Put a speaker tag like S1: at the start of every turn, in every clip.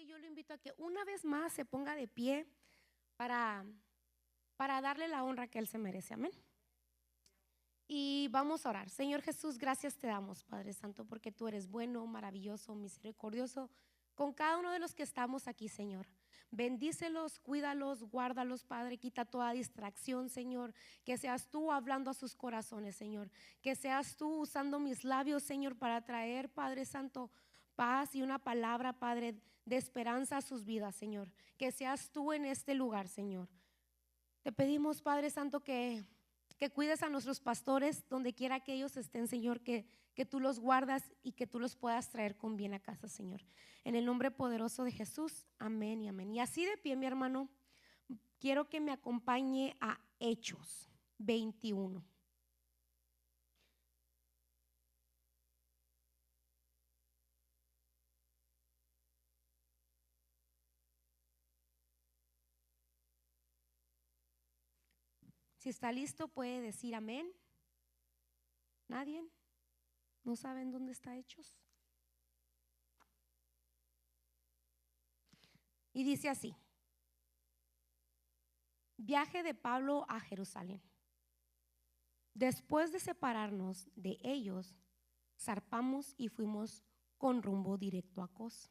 S1: yo lo invito a que una vez más se ponga de pie para, para darle la honra que Él se merece. Amén. Y vamos a orar. Señor Jesús, gracias te damos, Padre Santo, porque tú eres bueno, maravilloso, misericordioso con cada uno de los que estamos aquí, Señor. Bendícelos, cuídalos, guárdalos, Padre. Quita toda distracción, Señor. Que seas tú hablando a sus corazones, Señor. Que seas tú usando mis labios, Señor, para traer, Padre Santo, paz y una palabra, Padre, de esperanza a sus vidas, Señor. Que seas tú en este lugar, Señor. Te pedimos, Padre Santo, que cuides a nuestros pastores donde quiera que ellos estén, Señor, que tú los guardas y que tú los puedas traer con bien a casa, Señor. En el nombre poderoso de Jesús, amén y amén. Y así de pie, mi hermano, quiero que me acompañe a Hechos 21. Si está listo, puede decir amén. ¿Nadie? ¿No saben dónde está Hechos? Y dice así: viaje de Pablo a Jerusalén. Después de separarnos de ellos, zarpamos y fuimos con rumbo directo a Cos,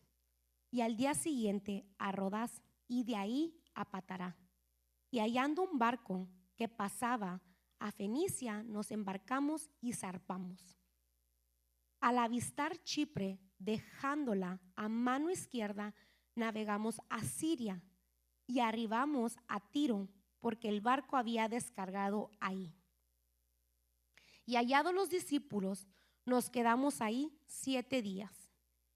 S1: y al día siguiente a Rodás, y de ahí a Patará. Y hallando un barco que pasaba a Fenicia, nos embarcamos y zarpamos. Al avistar Chipre, dejándola a mano izquierda, navegamos a Siria y arribamos a Tiro, porque el barco había descargado ahí. Y hallados los discípulos, nos quedamos ahí 7 días.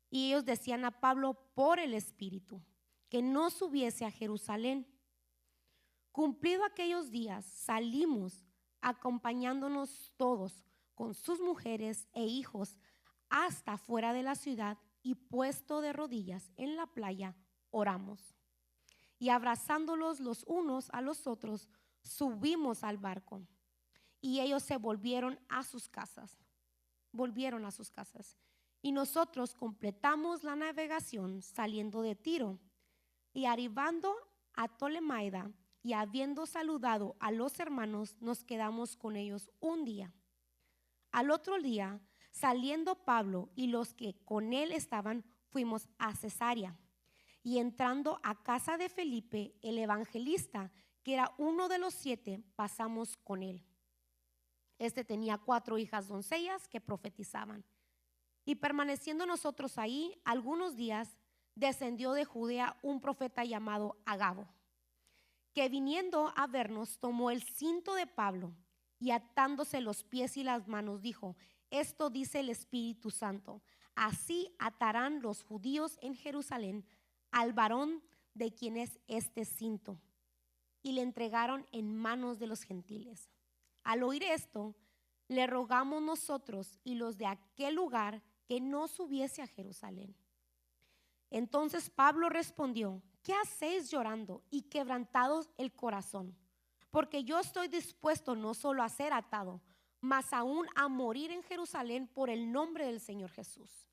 S1: Y ellos decían a Pablo por el Espíritu que no subiese a Jerusalén. Cumplido aquellos días, salimos acompañándonos todos con sus mujeres e hijos hasta fuera de la ciudad, y puesto de rodillas en la playa, oramos. Y abrazándolos los unos a los otros, subimos al barco. Y ellos se volvieron a sus casas. Y nosotros completamos la navegación saliendo de Tiro. Y arribando a Tolemaida, y habiendo saludado a los hermanos, nos quedamos con ellos un día. Al otro día, saliendo Pablo y los que con él estaban, fuimos a Cesarea. Y entrando a casa de Felipe, el evangelista, que era uno de los 7, pasamos con él. Este tenía 4 hijas doncellas que profetizaban. Y permaneciendo nosotros ahí algunos días, descendió de Judea un profeta llamado Agabo, que viniendo a vernos tomó el cinto de Pablo y atándose los pies y las manos dijo: esto dice el Espíritu Santo, así atarán los judíos en Jerusalén al varón de quien es este cinto. Y le entregaron en manos de los gentiles. Al oír esto, le rogamos nosotros y los de aquel lugar que no subiese a Jerusalén. Entonces Pablo respondió: ¿qué hacéis llorando y quebrantados el corazón? Porque yo estoy dispuesto no solo a ser atado, mas aún a morir en Jerusalén por el nombre del Señor Jesús.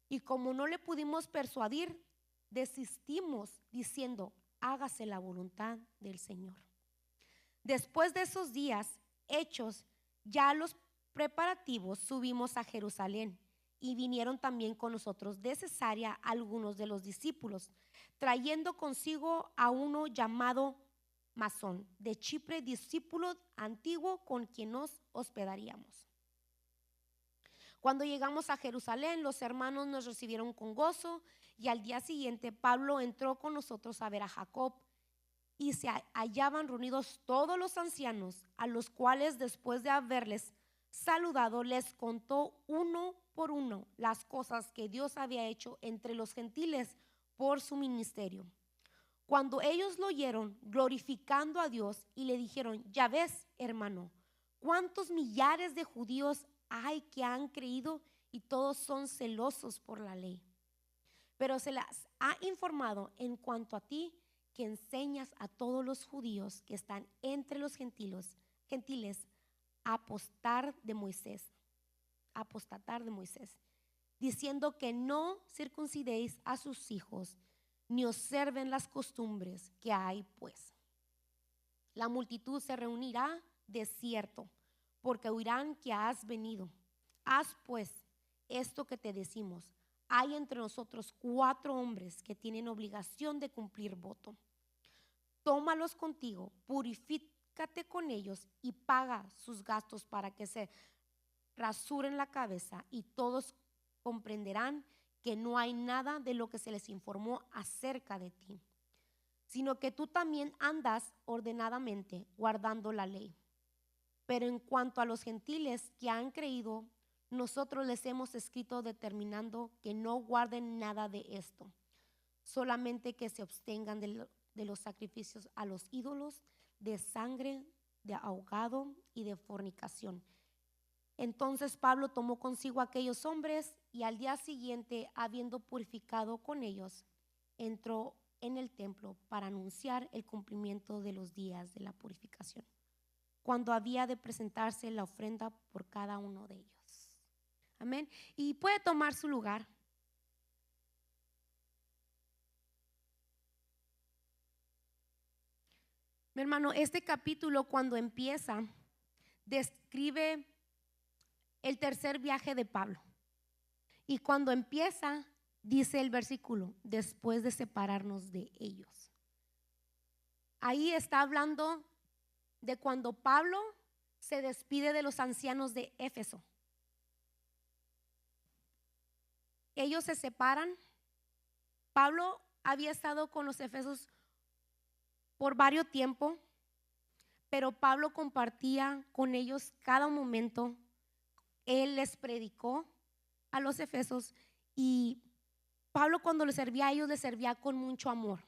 S1: Y como no le pudimos persuadir, desistimos diciendo: hágase la voluntad del Señor. Después de esos días hechos ya los preparativos, subimos a Jerusalén, y vinieron también con nosotros de Cesarea algunos de los discípulos, trayendo consigo a uno llamado Masón de Chipre, discípulo antiguo con quien nos hospedaríamos. Cuando llegamos a Jerusalén, los hermanos nos recibieron con gozo, y al día siguiente Pablo entró con nosotros a ver a Jacob, y se hallaban reunidos todos los ancianos, a los cuales después de haberles saludado les contó uno por uno las cosas que Dios había hecho entre los gentiles por su ministerio. Cuando ellos lo oyeron, glorificando a Dios, y le dijeron: ya ves, hermano, cuántos millares de judíos hay que han creído, y todos son celosos por la ley. Pero se las ha informado en cuanto a ti, que enseñas a todos los judíos que están entre los gentiles a apostatar de Moisés, diciendo que no circuncidéis a sus hijos, ni observen las costumbres que hay, pues. La multitud se reunirá de cierto, porque oirán que has venido. Haz pues esto que te decimos. Hay entre nosotros 4 hombres que tienen obligación de cumplir voto. Tómalos contigo, purifícate con ellos y paga sus gastos para que se rasuren la cabeza, y todos comprenderán que no hay nada de lo que se les informó acerca de ti, sino que tú también andas ordenadamente guardando la ley. Pero en cuanto a los gentiles que han creído, nosotros les hemos escrito determinando que no guarden nada de esto, solamente que se abstengan de los sacrificios a los ídolos, de sangre, de ahogado y de fornicación. Entonces Pablo tomó consigo a aquellos hombres y al día siguiente, habiendo purificado con ellos, entró en el templo para anunciar el cumplimiento de los días de la purificación, cuando había de presentarse la ofrenda por cada uno de ellos. Amén. Y puede tomar su lugar. Mi hermano, este capítulo cuando empieza describe el tercer viaje de Pablo. Y cuando empieza, dice el versículo, después de separarnos de ellos. Ahí está hablando de cuando Pablo se despide de los ancianos de Éfeso. Ellos se separan. Pablo había estado con los efesios por varios tiempo, pero Pablo compartía con ellos cada momento. Él les predicó a los efesios, y Pablo cuando les servía a ellos, les servía con mucho amor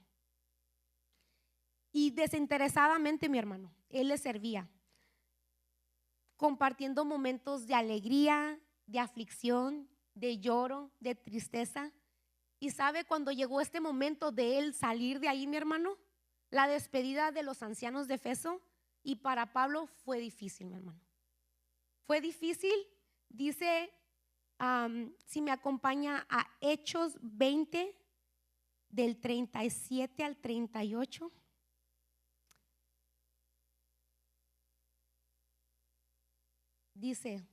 S1: y desinteresadamente, mi hermano. Él les servía compartiendo momentos de alegría, de aflicción, de lloro, de tristeza. Y sabe, cuando llegó este momento de él salir de ahí, mi hermano, la despedida de los ancianos de Efeso, y para Pablo fue difícil, mi hermano. Fue difícil. Dice, si me acompaña a Hechos 20, del 37 al 38. Dice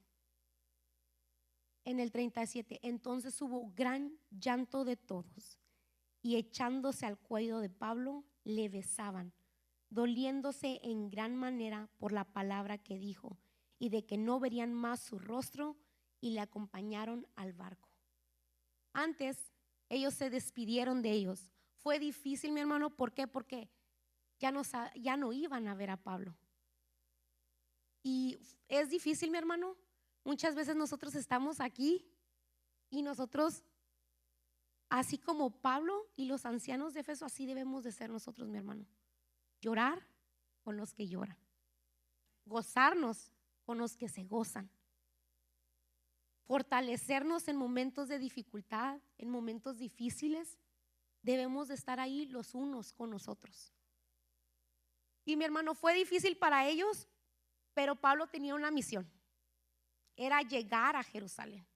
S1: en el 37, entonces hubo gran llanto de todos, y echándose al cuello de Pablo, le besaban, doliéndose en gran manera por la palabra que dijo, y de que no verían más su rostro, y le acompañaron al barco. Antes ellos se despidieron de ellos. Fue difícil, mi hermano. ¿Por qué? Porque ya no iban a ver a Pablo. Y es difícil, mi hermano. Muchas veces nosotros estamos aquí y nosotros, así como Pablo y los ancianos de Efeso, así debemos de ser nosotros, mi hermano. Llorar con los que lloran, gozarnos con los que se gozan, fortalecernos en momentos de dificultad, en momentos difíciles. Debemos de estar ahí los unos con los otros. Y mi hermano, fue difícil para ellos, pero Pablo tenía una misión. Era llegar a Jerusalén.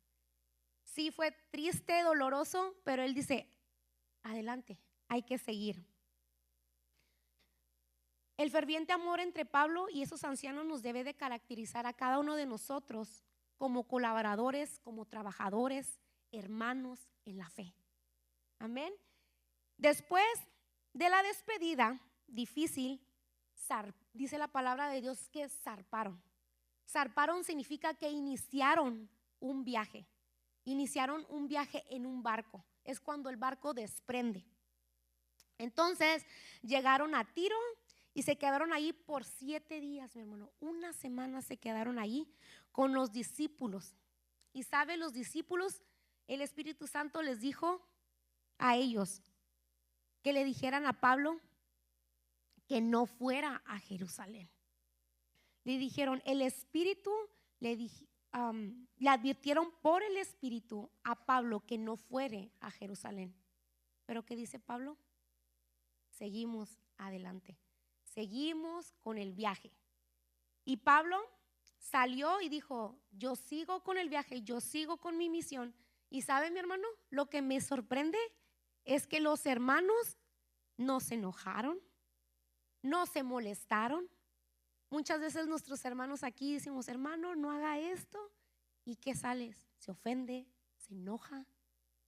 S1: Sí, fue triste, doloroso, pero él dice, adelante, hay que seguir. El ferviente amor entre Pablo y esos ancianos nos debe de caracterizar a cada uno de nosotros como colaboradores, como trabajadores, hermanos en la fe. Amén. Después de la despedida difícil, dice la palabra de Dios que zarparon. Zarparon significa que iniciaron un viaje. Iniciaron un viaje en un barco. Es cuando el barco desprende. Entonces llegaron a Tiro y se quedaron ahí por 7 días, mi hermano. Una semana se quedaron ahí con los discípulos. Y sabe, los discípulos, el Espíritu Santo les dijo a ellos que le dijeran a Pablo que no fuera a Jerusalén. Le dijeron, el Espíritu le advirtieron por el Espíritu a Pablo que no fuere a Jerusalén. Pero ¿qué dice Pablo? Seguimos adelante, seguimos con el viaje. Y Pablo salió y dijo, yo sigo con el viaje, yo sigo con mi misión. Y ¿sabe, mi hermano? Lo que me sorprende es que los hermanos no se enojaron, no se molestaron. Muchas veces nuestros hermanos aquí decimos, hermano, no haga esto. ¿Y qué sale? Se ofende, se enoja.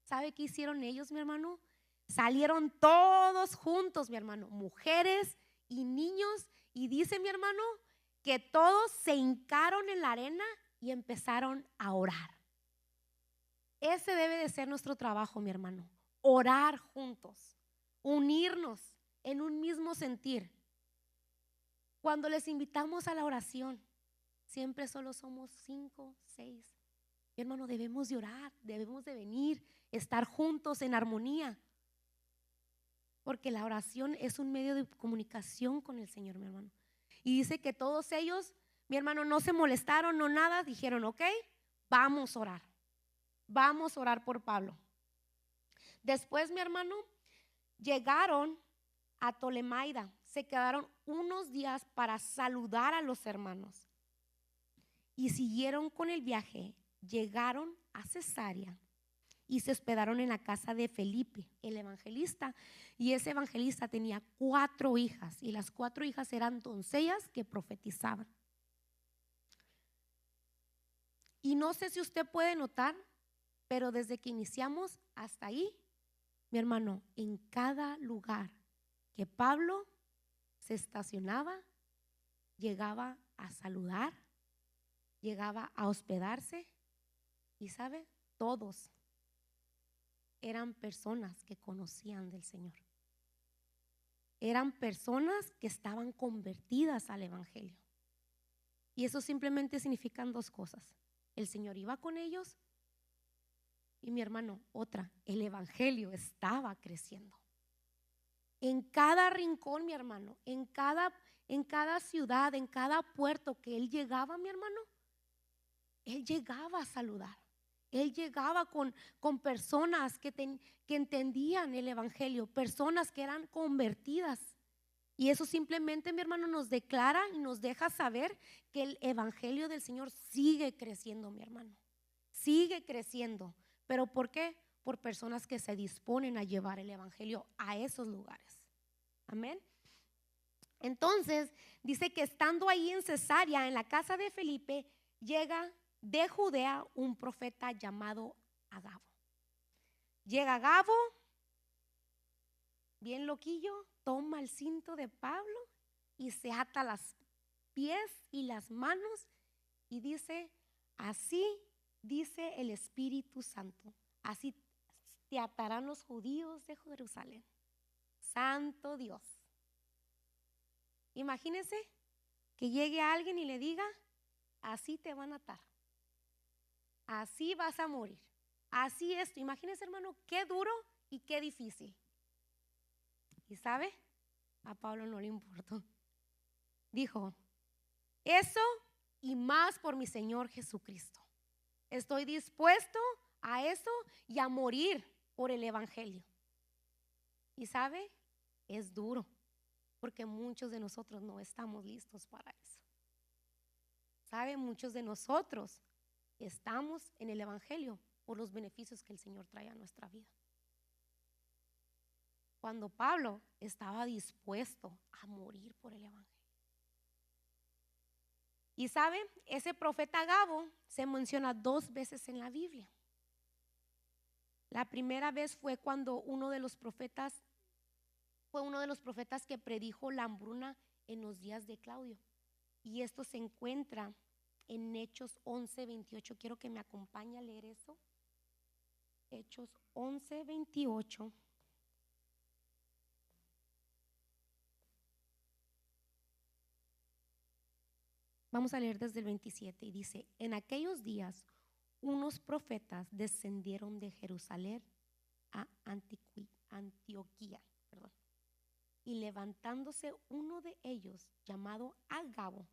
S1: ¿Sabe qué hicieron ellos, mi hermano? Salieron todos juntos, mi hermano, mujeres y niños. Y dice mi hermano que todos se hincaron en la arena y empezaron a orar. Ese debe de ser nuestro trabajo, mi hermano. Orar juntos, unirnos en un mismo sentir. Cuando les invitamos a la oración, siempre solo somos 5, 6. Mi hermano, debemos de orar, debemos de venir, estar juntos en armonía. Porque la oración es un medio de comunicación con el Señor, mi hermano. Y dice que todos ellos, mi hermano, no se molestaron, no nada, dijeron, ok, vamos a orar. Vamos a orar por Pablo. Después, mi hermano, llegaron a Tolemaida. Se quedaron unos días para saludar a los hermanos. Y siguieron con el viaje. Llegaron a Cesarea y se hospedaron en la casa de Felipe, el evangelista. Y ese evangelista tenía 4 hijas. Y las 4 hijas eran doncellas que profetizaban. Y no sé si usted puede notar, pero desde que iniciamos hasta ahí, mi hermano, en cada lugar que Pablo se estacionaba, llegaba a saludar, llegaba a hospedarse. Y sabe, todos eran personas que conocían del Señor. Eran personas que estaban convertidas al evangelio. Y eso simplemente significan 2 cosas. El Señor iba con ellos. Y mi hermano, otra, el evangelio estaba creciendo. En cada rincón, mi hermano, en cada ciudad, en cada puerto que él llegaba, mi hermano, él llegaba a saludar. Él llegaba con personas que entendían el evangelio, personas que eran convertidas. Y eso simplemente, mi hermano, nos declara y nos deja saber que el evangelio del Señor sigue creciendo, mi hermano. Sigue creciendo. ¿Pero por qué? Por personas que se disponen a llevar el evangelio a esos lugares. Amén. Entonces, dice que estando ahí en Cesarea, en la casa de Felipe, llega de Judea un profeta llamado Agabo. Llega Agabo, bien loquillo, toma el cinto de Pablo y se ata los pies y las manos y dice, así dice el Espíritu Santo, así te atarán los judíos de Jerusalén. Santo Dios. Imagínense que llegue alguien y le diga, así te van a atar, así vas a morir, así esto. Imagínense, hermano, qué duro y qué difícil. ¿Y sabe? A Pablo no le importó. Dijo, eso y más por mi Señor Jesucristo. Estoy dispuesto a eso y a morir por el evangelio. ¿Y sabe? Es duro, porque muchos de nosotros no estamos listos para eso. ¿Sabe? Muchos de nosotros estamos en el evangelio por los beneficios que el Señor trae a nuestra vida. Cuando Pablo estaba dispuesto a morir por el evangelio. Y sabe, ese profeta Agabo se menciona 2 veces en la Biblia. La primera vez fue cuando uno de los profetas que predijo la hambruna en los días de Claudio. Y esto se encuentra en Hechos 11:28. Quiero que me acompañe a leer eso. Hechos 11:28. Vamos a leer desde el 27 y dice, en aquellos días unos profetas descendieron de Jerusalén a Antioquía, y levantándose uno de ellos, llamado Agabo,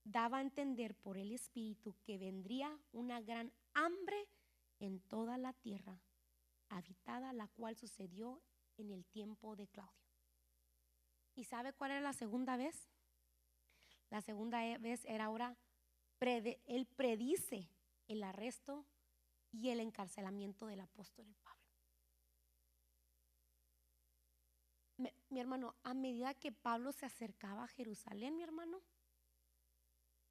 S1: daba a entender por el Espíritu que vendría una gran hambre en toda la tierra habitada, la cual sucedió en el tiempo de Claudio. ¿Y sabe cuál era la segunda vez? La segunda vez era ahora, él predice el arresto y el encarcelamiento del apóstol Pablo. mi hermano, a medida que Pablo se acercaba a Jerusalén, mi hermano,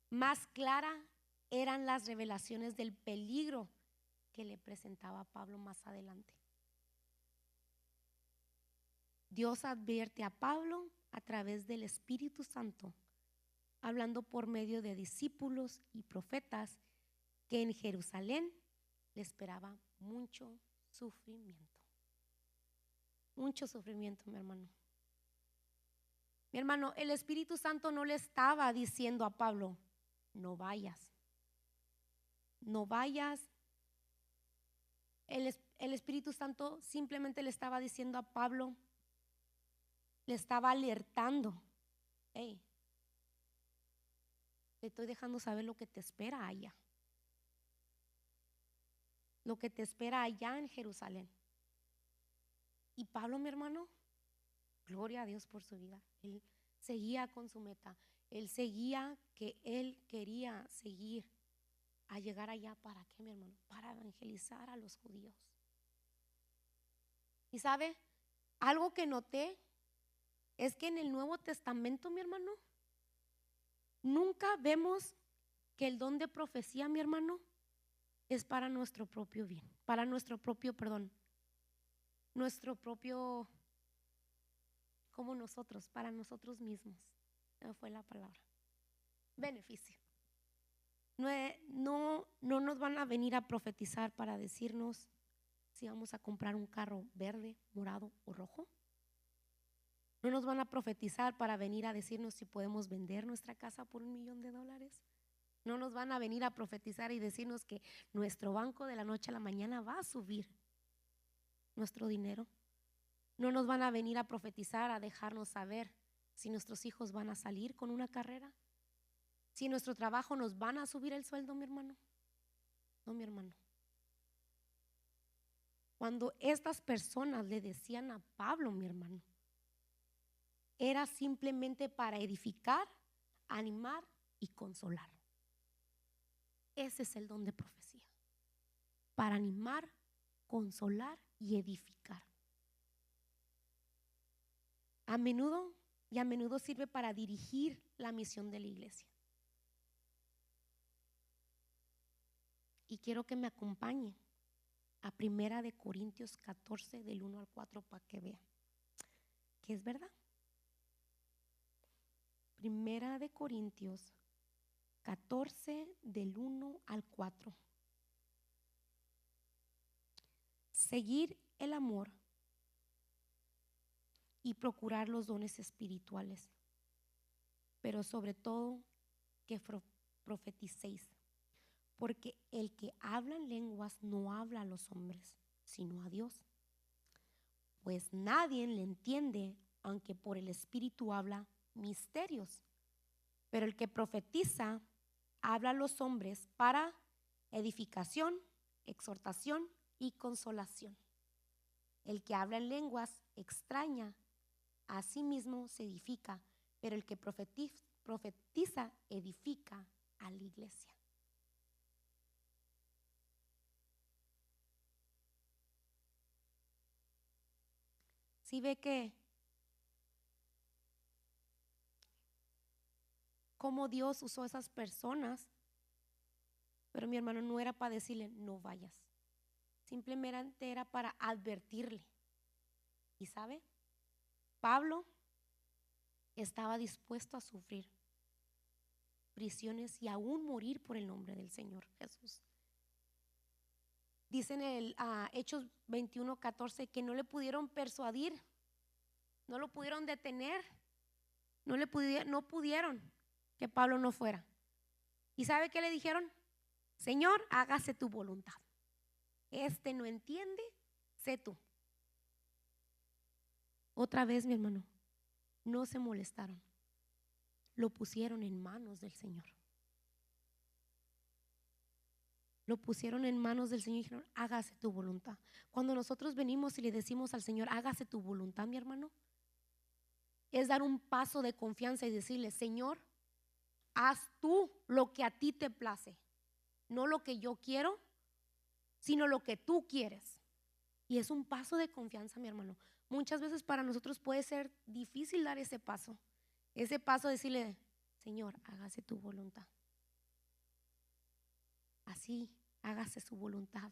S1: más clara eran las revelaciones del peligro que le presentaba a Pablo más adelante. Dios advierte a Pablo a través del Espíritu Santo, hablando por medio de discípulos y profetas, que en Jerusalén le esperaba mucho sufrimiento. Mucho sufrimiento, mi hermano. Mi hermano, el Espíritu Santo no le estaba diciendo a Pablo, no vayas. No vayas. El Espíritu Santo simplemente le estaba diciendo a Pablo, le estaba alertando. Hey, te estoy dejando saber lo que te espera allá. Lo que te espera allá en Jerusalén. Y Pablo, mi hermano, gloria a Dios por su vida. Él seguía con su meta. Él seguía que él quería seguir a llegar allá. ¿Para qué, mi hermano? Para evangelizar a los judíos. Y sabe, algo que noté es que en el Nuevo Testamento, mi hermano, nunca vemos que el don de profecía, mi hermano, es para nuestro propio bien, para nuestro propio, nuestro propio, como nosotros, para nosotros mismos. No fue la palabra. Beneficio. No nos van a venir a profetizar para decirnos si vamos a comprar un carro verde, morado o rojo. No nos van a profetizar para venir a decirnos si podemos vender nuestra casa por $1 millón. No nos van a venir a profetizar y decirnos que nuestro banco de la noche a la mañana va a subir nuestro dinero. No nos van a venir a profetizar, a dejarnos saber si nuestros hijos van a salir con una carrera, si en nuestro trabajo nos van a subir el sueldo, mi hermano. No, mi hermano. Cuando estas personas le decían a Pablo, mi hermano, era simplemente para edificar, animar y consolar. Ese es el don de profecía. Para animar, consolar y edificar. A menudo sirve para dirigir la misión de la iglesia. Y quiero que me acompañe a 1 Corintios 14 del 1 al 4 para que vean que es verdad. 1 Corintios 14 del 1 al 4. Seguir el amor y procurar los dones espirituales, pero sobre todo que profeticéis, porque el que habla en lenguas no habla a los hombres, sino a Dios, pues nadie le entiende, aunque por el Espíritu habla misterios. Pero el que profetiza habla a los hombres para edificación, exhortación y consolación. El que habla en lenguas extraña, a sí mismo se edifica, pero el que profetiza edifica a la iglesia. ¿Sí ve que cómo Dios usó a esas personas? Pero mi hermano, no era para decirle no vayas, simplemente era para advertirle. ¿Y sabe? Pablo estaba dispuesto a sufrir prisiones y aún morir por el nombre del Señor Jesús. Dice en el Hechos 21:14 que no le pudieron persuadir, no lo pudieron detener, no pudieron que Pablo no fuera. ¿Y sabe qué le dijeron? Señor, hágase tu voluntad. Este no entiende, sé tú. Otra vez, mi hermano, no se molestaron. Lo pusieron en manos del Señor. Lo pusieron en manos del Señor y dijeron, hágase tu voluntad. Cuando nosotros venimos y le decimos al Señor, hágase tu voluntad, mi hermano, es dar un paso de confianza y decirle, Señor, haz tú lo que a ti te place. No lo que yo quiero, sino lo que tú quieres. Y es un paso de confianza, mi hermano. muchas veces para nosotros puede ser difícil dar ese paso. Ese paso de decirle, Señor, hágase tu voluntad. Así, hágase su voluntad.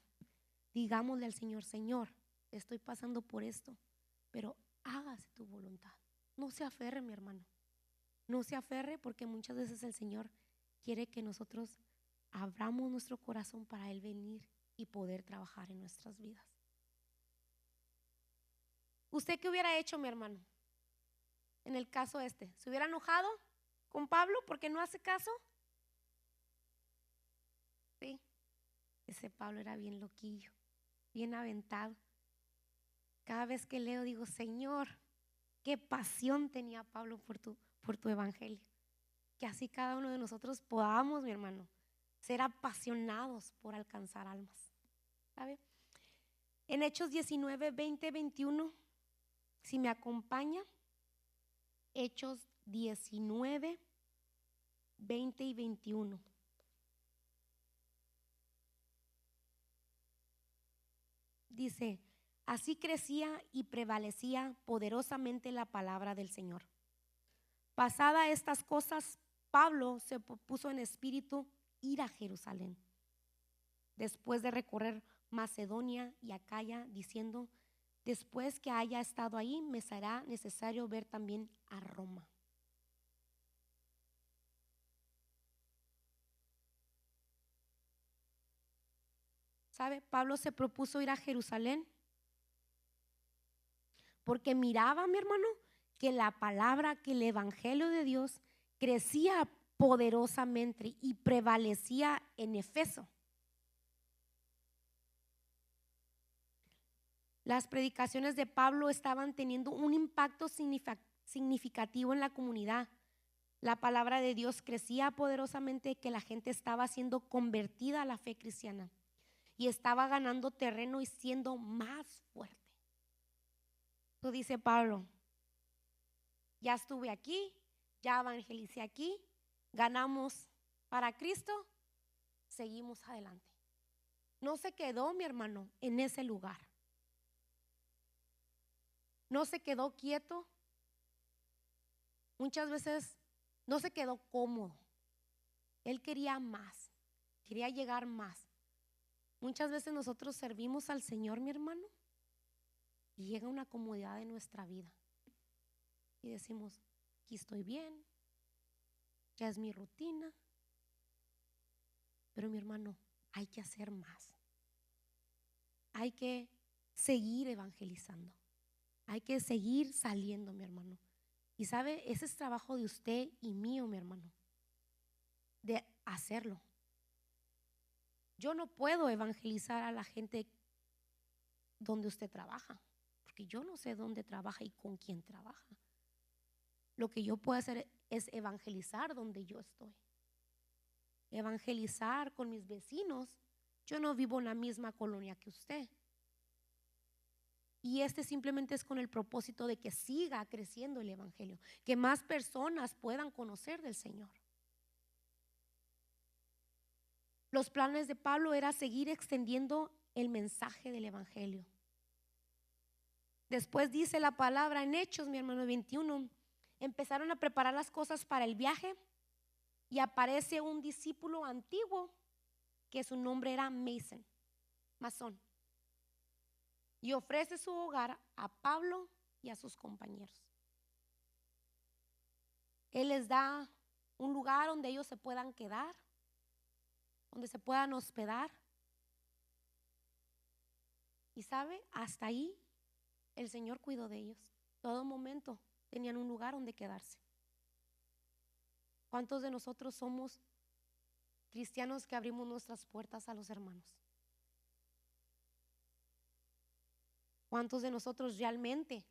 S1: Digámosle al Señor, Señor, estoy pasando por esto, pero hágase tu voluntad. No se aferre, mi hermano. No se aferre, porque muchas veces el Señor quiere que nosotros abramos nuestro corazón para Él venir y poder trabajar en nuestras vidas. ¿Usted qué hubiera hecho, mi hermano? En el caso ¿se hubiera enojado con Pablo porque no hace caso? Sí, ese Pablo era bien loquillo, bien aventado. Cada vez que leo digo, Señor, qué pasión tenía Pablo por tu evangelio. Que así cada uno de nosotros podamos, mi hermano, ser apasionados por alcanzar almas. ¿Sabe? En Hechos 19, 20, 21, si me acompaña, Hechos 19, 20 y 21. Dice, así crecía y prevalecía poderosamente la palabra del Señor. Pasada estas cosas, Pablo se puso en espíritu ir a Jerusalén, después de recorrer Macedonia y Acaya, diciendo, después que haya estado ahí, me será necesario ver también a Roma. ¿Sabe? Pablo se propuso ir a Jerusalén porque miraba, mi hermano, que la palabra, que el evangelio de Dios crecía poderosamente y prevalecía en Efeso. Las predicaciones de Pablo estaban teniendo un impacto significativo en la comunidad. La palabra de Dios crecía poderosamente, que la gente estaba siendo convertida a la fe cristiana y estaba ganando terreno y siendo más fuerte. Entonces dice Pablo, ya estuve aquí, ya evangelicé aquí, ganamos para Cristo, seguimos adelante. No se quedó, mi hermano, en ese lugar. No se quedó quieto. Muchas veces no se quedó cómodo. Él quería más, quería llegar más. Muchas veces nosotros servimos al Señor, mi hermano, y llega una comodidad en nuestra vida y decimos, aquí estoy bien, ya es mi rutina. Pero mi hermano, hay que hacer más. Hay que seguir evangelizando. Hay que seguir saliendo, mi hermano. Y sabe, ese es trabajo de usted y mío, mi hermano, de hacerlo. Yo no puedo evangelizar a la gente donde usted trabaja, porque yo no sé dónde trabaja y con quién trabaja. Lo que yo puedo hacer es evangelizar donde yo estoy. Evangelizar con mis vecinos. Yo no vivo en la misma colonia que usted. Y simplemente es con el propósito de que siga creciendo el evangelio, que más personas puedan conocer del Señor. Los planes de Pablo era seguir extendiendo el mensaje del evangelio. Después dice la palabra en Hechos, mi hermano, 21, empezaron a preparar las cosas para el viaje y aparece un discípulo antiguo que su nombre era Masón, y ofrece su hogar a Pablo y a sus compañeros. Él les da un lugar donde ellos se puedan quedar, donde se puedan hospedar. Y sabe, hasta ahí el Señor cuidó de ellos. Todo momento tenían un lugar donde quedarse. ¿Cuántos de nosotros somos cristianos que abrimos nuestras puertas a los hermanos? ¿Cuántos de nosotros realmente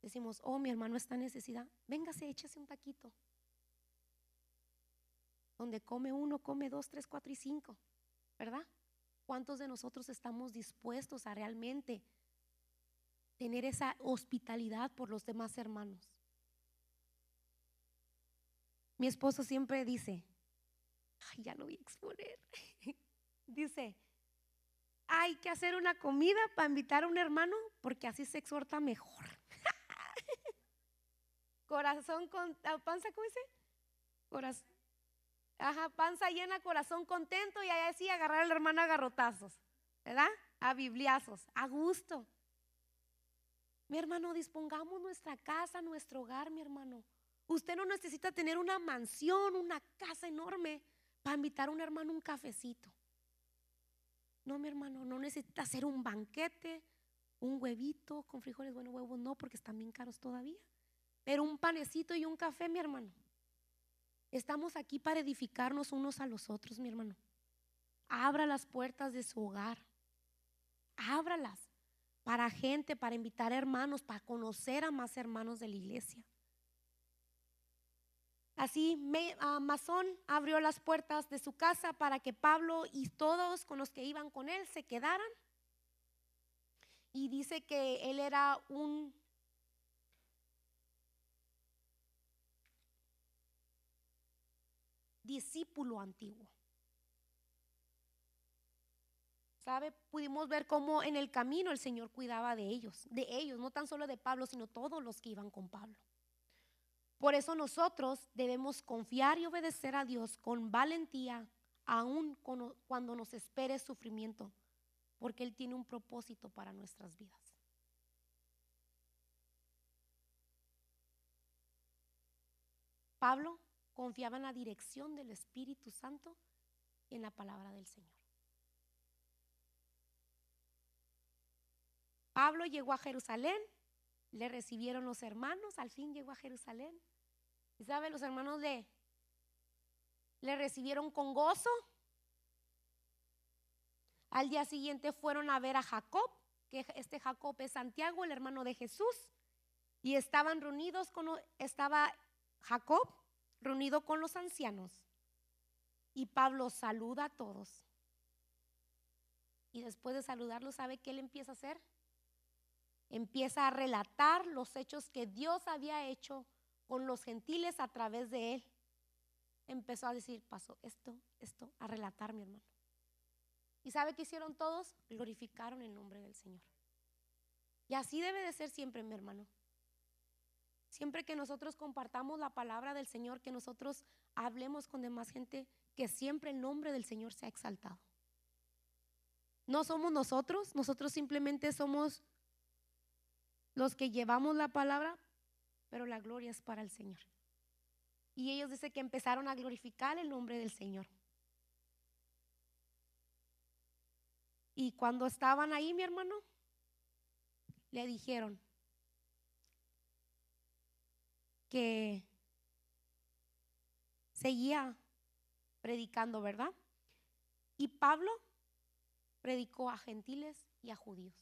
S1: decimos, oh, mi hermano está en necesidad, véngase, échese un taquito? Donde come uno, come 2, 3, 4 y 5, ¿verdad? ¿Cuántos de nosotros estamos dispuestos a realmente tener esa hospitalidad por los demás hermanos? Mi esposo siempre dice, ay, ya lo voy a exponer. Dice, hay que hacer una comida para invitar a un hermano porque así se exhorta mejor. Corazón con panza, ¿cómo dice? Corazón. Ajá, panza llena, corazón contento, y ahí sí agarrar al hermano a garrotazos, ¿verdad? A bibliazos, a gusto. Mi hermano, dispongamos nuestra casa, nuestro hogar, mi hermano. Usted no necesita tener una mansión, una casa enorme para invitar a un hermano a un cafecito. No, mi hermano, no necesita hacer un banquete, un huevito con frijoles. Bueno, huevos no, porque están bien caros todavía. Pero un panecito y un café, mi hermano. Estamos aquí para edificarnos unos a los otros, mi hermano. Abra las puertas de su hogar. Ábralas para gente, para invitar hermanos, para conocer a más hermanos de la iglesia. Así Masón abrió las puertas de su casa para que Pablo y todos con los que iban con él se quedaran. Y dice que él era un discípulo antiguo. ¿Sabe? Pudimos ver cómo en el camino el Señor cuidaba de ellos, no tan solo de Pablo, sino todos los que iban con Pablo. Por eso nosotros debemos confiar y obedecer a Dios con valentía, aun cuando nos espere sufrimiento, porque Él tiene un propósito para nuestras vidas. Pablo confiaba en la dirección del Espíritu Santo y en la palabra del Señor. Pablo llegó a Jerusalén, le recibieron los hermanos, al fin llegó a Jerusalén. Y sabe, los hermanos le recibieron con gozo. Al día siguiente fueron a ver a Jacob, que este Jacob es Santiago, el hermano de Jesús. Y estaban reunidos estaba Jacob reunido con los ancianos. Y Pablo saluda a todos. Y después de saludarlos, ¿sabe qué él empieza a hacer? Empieza a relatar los hechos que Dios había hecho con los gentiles a través de él. Empezó a decir, pasó esto, a relatar, mi hermano. ¿Y sabe qué hicieron todos? Glorificaron el nombre del Señor. Y así debe de ser siempre, mi hermano. Siempre que nosotros compartamos la palabra del Señor, que nosotros hablemos con demás gente, que siempre el nombre del Señor sea exaltado. No somos nosotros simplemente somos los que llevamos la palabra, pero la gloria es para el Señor. Y ellos dicen que empezaron a glorificar el nombre del Señor. Y cuando estaban ahí, mi hermano, le dijeron que seguía predicando, ¿verdad? Y Pablo predicó a gentiles y a judíos.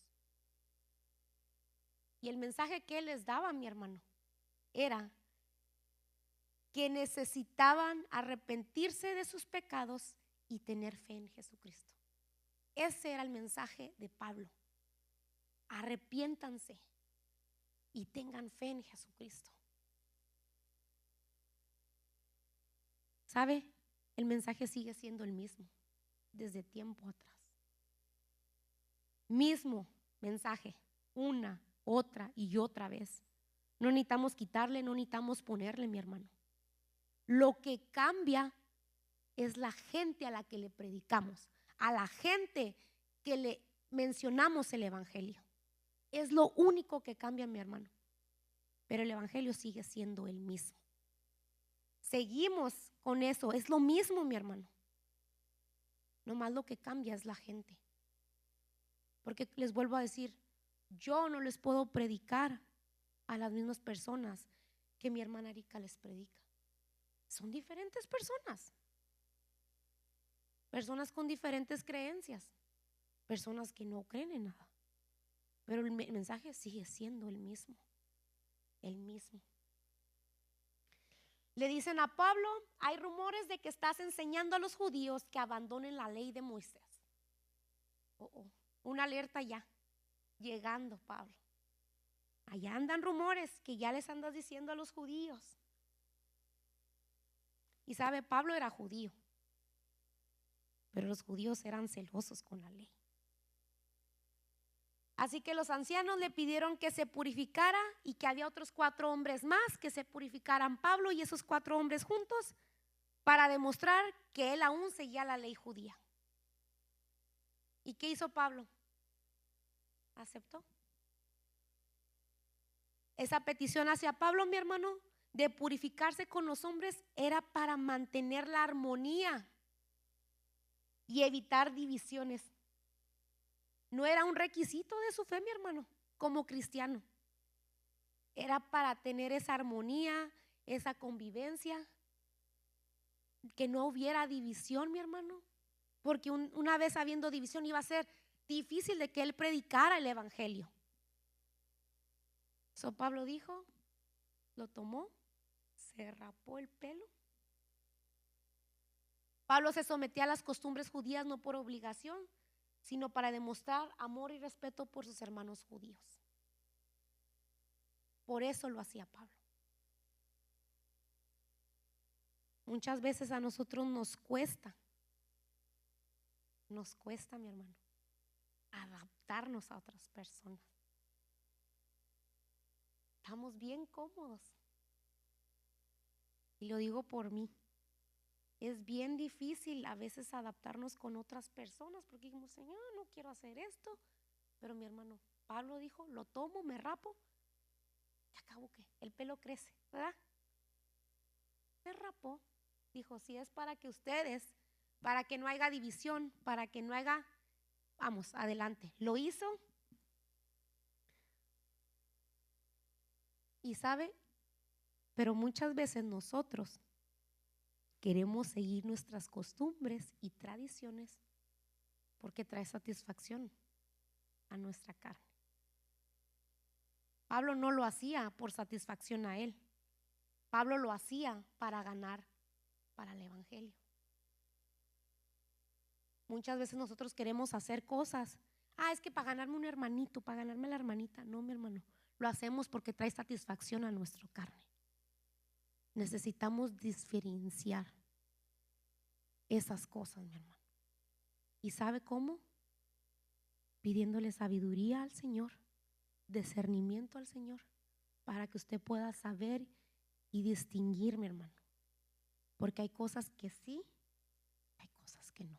S1: Y el mensaje que él les daba, mi hermano, era que necesitaban arrepentirse de sus pecados y tener fe en Jesucristo. Ese era el mensaje de Pablo. Arrepiéntanse y tengan fe en Jesucristo. ¿Sabe? El mensaje sigue siendo el mismo desde tiempo atrás. Mismo mensaje, una, otra y otra vez. No necesitamos quitarle, no necesitamos ponerle, mi hermano. Lo que cambia es la gente a la que le predicamos, a la gente que le mencionamos el evangelio. Es lo único que cambia, mi hermano. Pero el evangelio sigue siendo el mismo. Seguimos con eso, es lo mismo, mi hermano. Nomás lo que cambia es la gente. Porque les vuelvo a decir, yo no les puedo predicar a las mismas personas que mi hermana Erika les predica. Son diferentes personas. Personas con diferentes creencias. Personas que no creen en nada. Pero el mensaje sigue siendo el mismo. El mismo. Le dicen a Pablo, hay rumores de que estás enseñando a los judíos que abandonen la ley de Moisés. Una alerta ya, llegando, Pablo. Allá andan rumores que ya les andas diciendo a los judíos. Y sabe, Pablo era judío, pero los judíos eran celosos con la ley. Así que los ancianos le pidieron que se purificara y que había otros 4 hombres más que se purificaran Pablo y esos 4 hombres juntos para demostrar que él aún seguía la ley judía. ¿Y qué hizo Pablo? Aceptó. Esa petición hacia Pablo, mi hermano, de purificarse con los hombres era para mantener la armonía y evitar divisiones. No era un requisito de su fe, mi hermano, como cristiano. Era para tener esa armonía, esa convivencia, que no hubiera división, mi hermano. Porque una vez habiendo división iba a ser difícil de que él predicara el evangelio. So Pablo dijo, lo tomó, se rapó el pelo. Pablo se sometía a las costumbres judías no por obligación, sino para demostrar amor y respeto por sus hermanos judíos. Por eso lo hacía Pablo. Muchas veces a nosotros nos cuesta, mi hermano, adaptarnos a otras personas. Estamos bien cómodos. Y lo digo por mí. Es bien difícil a veces adaptarnos con otras personas porque dijimos, Señor, no quiero hacer esto. Pero mi hermano, Pablo dijo, lo tomo, me rapo y acabo que el pelo crece, ¿verdad? Se rapó. Dijo, si es para que ustedes, para que no haya división, para que no haya, vamos, adelante. Lo hizo. Y sabe, pero muchas veces nosotros queremos seguir nuestras costumbres y tradiciones porque trae satisfacción a nuestra carne. Pablo no lo hacía por satisfacción a él. Pablo lo hacía para ganar para el evangelio. Muchas veces nosotros queremos hacer cosas. Es que para ganarme un hermanito, para ganarme la hermanita. No, mi hermano, lo hacemos porque trae satisfacción a nuestra carne. Necesitamos diferenciar esas cosas, mi hermano. ¿Y sabe cómo? Pidiéndole sabiduría al Señor, discernimiento al Señor, para que usted pueda saber y distinguir, mi hermano. Porque hay cosas que sí, hay cosas que no.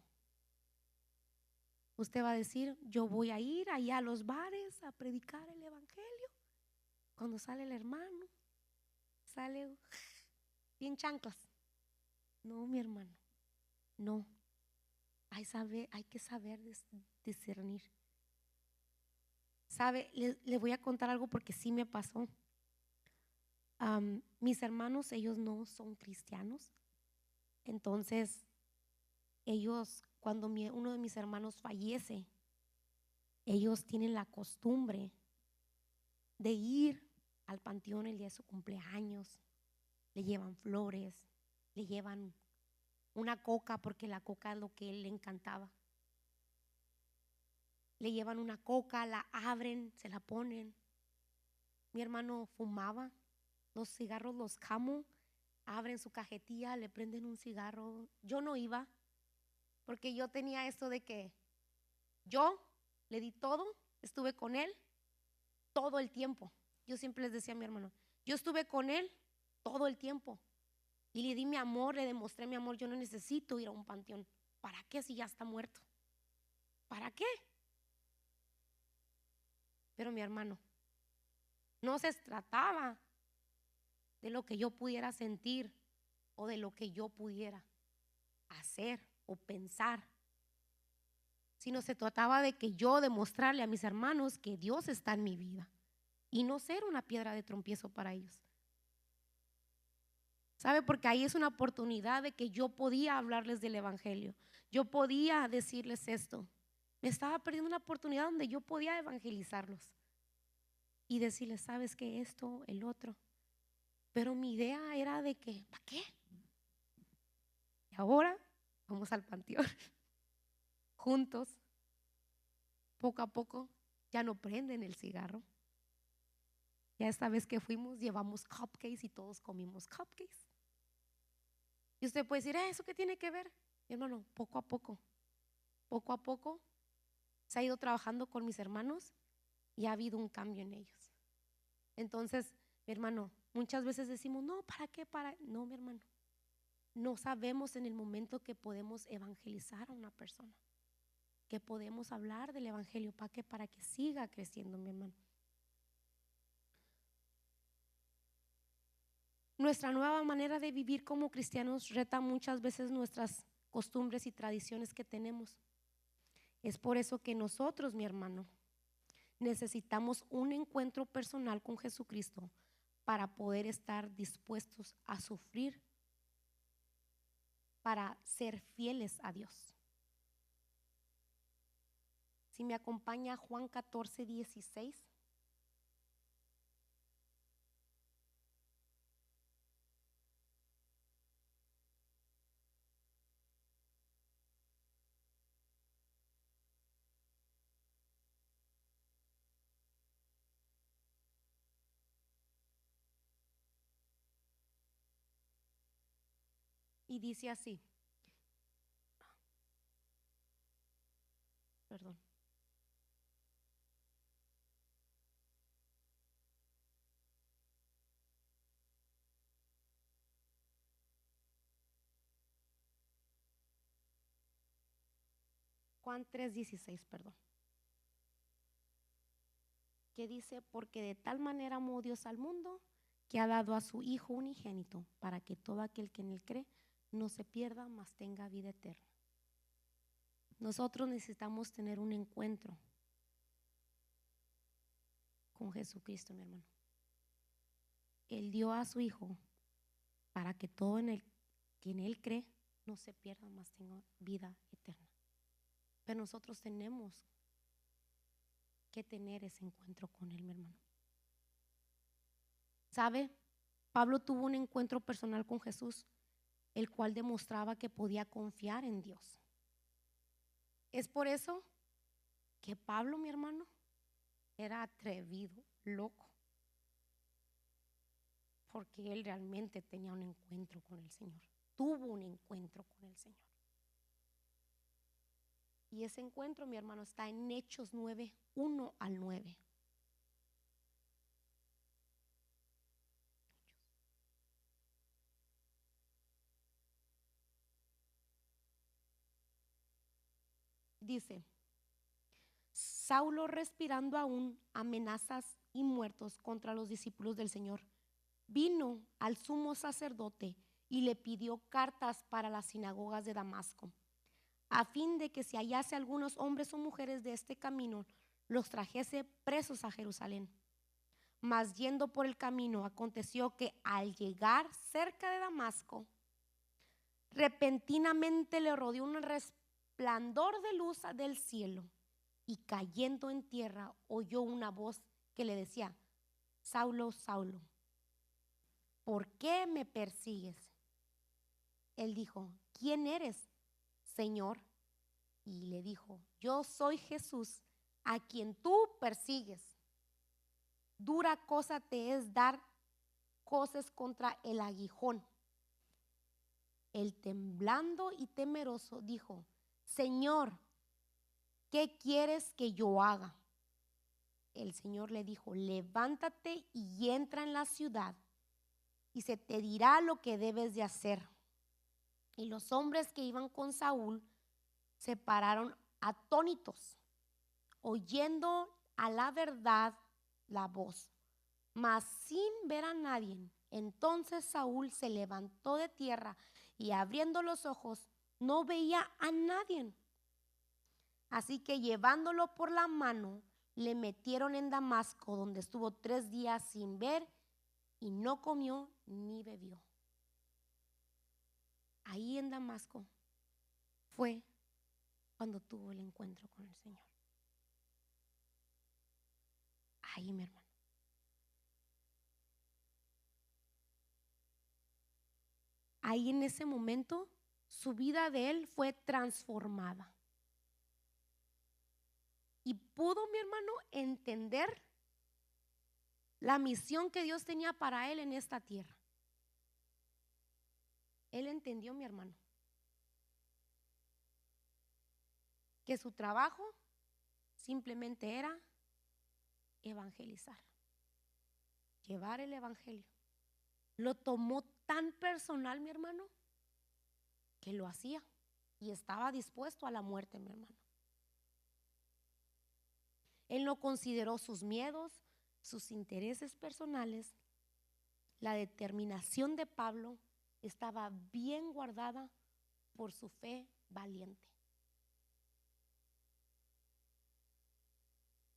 S1: Usted va a decir, yo voy a ir allá a los bares a predicar el evangelio. Cuando sale el hermano, sale bien chanclas. No, mi hermano, no. Hay que saber discernir. ¿Sabe? Le voy a contar algo porque sí me pasó. Mis hermanos, ellos no son cristianos. Entonces, ellos, cuando uno de mis hermanos fallece, ellos tienen la costumbre de ir al panteón el día de su cumpleaños. Le llevan flores, le llevan una coca, porque la coca es lo que a él le encantaba. Le llevan una coca, la abren, se la ponen. Mi hermano fumaba, los cigarros los Camel, abren su cajetilla, le prenden un cigarro. Yo no iba, porque yo tenía esto de que yo le di todo, estuve con él todo el tiempo. Yo siempre les decía a mi hermano, yo estuve con él todo el tiempo y le di mi amor, le demostré mi amor. Yo no necesito ir a un panteón. ¿Para qué si ya está muerto? ¿Para qué? Pero mi hermano, no se trataba de lo que yo pudiera sentir o de lo que yo pudiera hacer o pensar, sino se trataba de que yo demostrarle a mis hermanos que Dios está en mi vida y no ser una piedra de tropiezo para ellos. ¿Sabe? Porque ahí es una oportunidad de que yo podía hablarles del evangelio, yo podía decirles esto. Me estaba perdiendo una oportunidad donde yo podía evangelizarlos y decirles, ¿sabes qué? Esto, el otro. Pero mi idea era de que, ¿para qué? Y ahora vamos al panteón juntos. Poco a poco ya no prenden el cigarro. Ya esta vez que fuimos llevamos cupcakes y todos comimos cupcakes. Y usted puede decir, ¿eso qué tiene que ver? Mi hermano, poco a poco se ha ido trabajando con mis hermanos y ha habido un cambio en ellos. Entonces, mi hermano, muchas veces decimos, no, ¿para qué? No, mi hermano, no sabemos en el momento que podemos evangelizar a una persona, que podemos hablar del evangelio. ¿Para qué? Para que siga creciendo, mi hermano. Nuestra nueva manera de vivir como cristianos reta muchas veces nuestras costumbres y tradiciones que tenemos. Es por eso que nosotros, mi hermano, necesitamos un encuentro personal con Jesucristo para poder estar dispuestos a sufrir, para ser fieles a Dios. Si me acompaña Juan 14:16. Y dice así, perdón. Juan 3:16, perdón. Que dice, porque de tal manera amó Dios al mundo que ha dado a su Hijo unigénito para que todo aquel que en él cree no se pierda, mas tenga vida eterna. Nosotros necesitamos tener un encuentro con Jesucristo, mi hermano. Él dio a su Hijo para que todo que en él cree no se pierda, mas tenga vida eterna. Pero nosotros tenemos que tener ese encuentro con él, mi hermano. ¿Sabe? Pablo tuvo un encuentro personal con Jesús, el cual demostraba que podía confiar en Dios. Es por eso que Pablo, mi hermano, era atrevido, loco, porque él realmente tenía un encuentro con el Señor. Tuvo un encuentro con el Señor. Y ese encuentro, mi hermano, está en Hechos 9, 1 al 9. Dice, Saulo, respirando aún amenazas y muertos contra los discípulos del Señor, vino al sumo sacerdote y le pidió cartas para las sinagogas de Damasco, a fin de que si hallase algunos hombres o mujeres de este camino, los trajese presos a Jerusalén. Mas yendo por el camino, aconteció que al llegar cerca de Damasco, repentinamente le rodeó un resplandor de luz del cielo, y cayendo en tierra oyó una voz que le decía, Saulo, Saulo, ¿por qué me persigues? Él dijo, ¿quién eres, Señor? Y le dijo, yo soy Jesús, a quien tú persigues. Dura cosa te es dar coces contra el aguijón. Él, temblando y temeroso, dijo, Señor, ¿qué quieres que yo haga? El Señor le dijo, levántate y entra en la ciudad, y se te dirá lo que debes de hacer. Y los hombres que iban con Saúl se pararon atónitos, oyendo a la verdad la voz, mas sin ver a nadie. Entonces Saúl se levantó de tierra y abriendo los ojos no veía a nadie. Así que llevándolo por la mano, le metieron en Damasco, donde estuvo 3 días sin ver y no comió ni bebió. Ahí en Damasco fue cuando tuvo el encuentro con el Señor. Ahí, mi hermano. Ahí en ese momento, su vida de él fue transformada. Y pudo, mi hermano, entender la misión que Dios tenía para él en esta tierra. Él entendió, mi hermano, que su trabajo simplemente era evangelizar, llevar el evangelio. Lo tomó tan personal, mi hermano, que lo hacía y estaba dispuesto a la muerte, mi hermano. Él no consideró sus miedos, sus intereses personales. La determinación de Pablo estaba bien guardada por su fe valiente.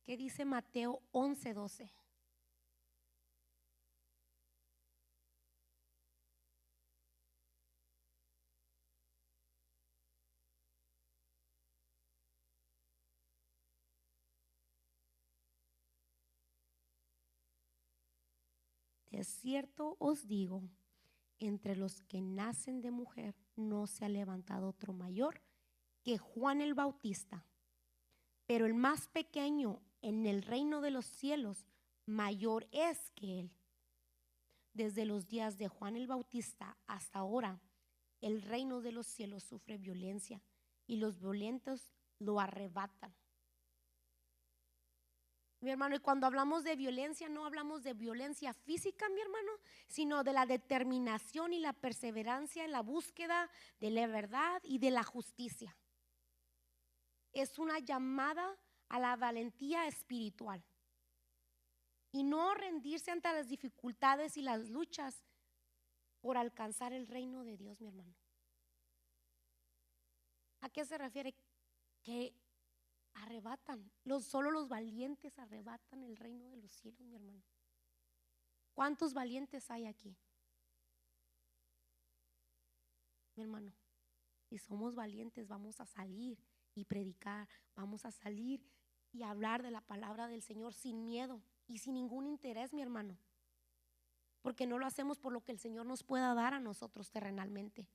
S1: ¿Qué dice Mateo 11:12? De cierto os digo, entre los que nacen de mujer no se ha levantado otro mayor que Juan el Bautista, pero el más pequeño en el reino de los cielos mayor es que él. Desde los días de Juan el Bautista hasta ahora, el reino de los cielos sufre violencia y los violentos lo arrebatan. Mi hermano, y cuando hablamos de violencia, no hablamos de violencia física, mi hermano, sino de la determinación y la perseverancia en la búsqueda de la verdad y de la justicia. Es una llamada a la valentía espiritual y no rendirse ante las dificultades y las luchas por alcanzar el reino de Dios, mi hermano. ¿A qué se refiere? Que arrebatan, solo los valientes arrebatan el reino de los cielos, mi hermano. ¿Cuántos valientes hay aquí? Mi hermano, si somos valientes vamos a salir y predicar, vamos a salir y hablar de la palabra del Señor sin miedo y sin ningún interés, mi hermano, porque no lo hacemos por lo que el Señor nos pueda dar a nosotros terrenalmente,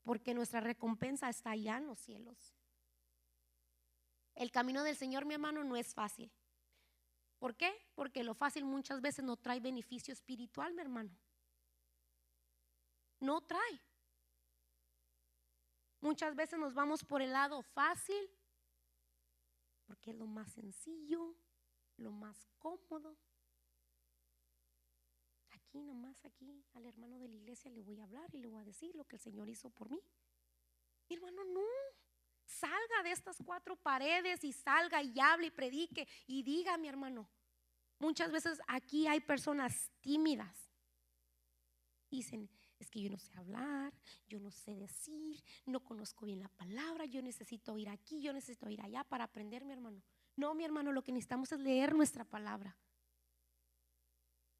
S1: porque nuestra recompensa está allá en los cielos. El camino del Señor, mi hermano, no es fácil. ¿Por qué? Porque lo fácil muchas veces no trae beneficio espiritual, mi hermano. No trae. Muchas veces nos vamos por el lado fácil, porque es lo más sencillo, lo más cómodo. Aquí nomás, aquí al hermano de la iglesia le voy a hablar y le voy a decir lo que el Señor hizo por mí. Mi hermano, no. Salga de estas cuatro paredes y salga y hable y predique y diga, mi hermano. Muchas veces aquí hay personas tímidas. Dicen, es que yo no sé hablar, yo no sé decir, no conozco bien la palabra, yo necesito ir aquí, yo necesito ir allá para aprender, mi hermano. No, mi hermano, lo que necesitamos es leer nuestra palabra.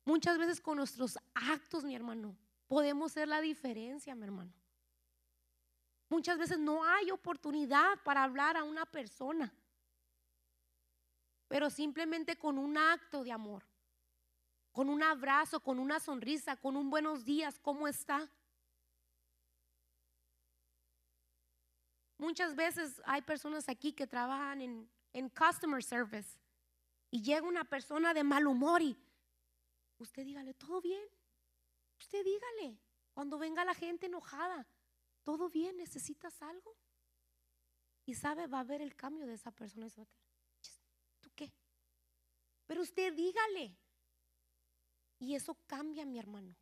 S1: Muchas veces con nuestros actos, mi hermano, podemos hacer la diferencia, mi hermano. Muchas veces no hay oportunidad para hablar a una persona, pero simplemente con un acto de amor, con un abrazo, con una sonrisa, con un buenos días, ¿cómo está? Muchas veces hay personas aquí que trabajan en customer service y llega una persona de mal humor y usted dígale, ¿todo bien? Usted dígale, cuando venga la gente enojada, ¿todo bien? ¿Necesitas algo? Y sabe, va a ver el cambio de esa persona y se va a quedar, ¿tú qué? Pero usted dígale. Y eso cambia, mi hermano,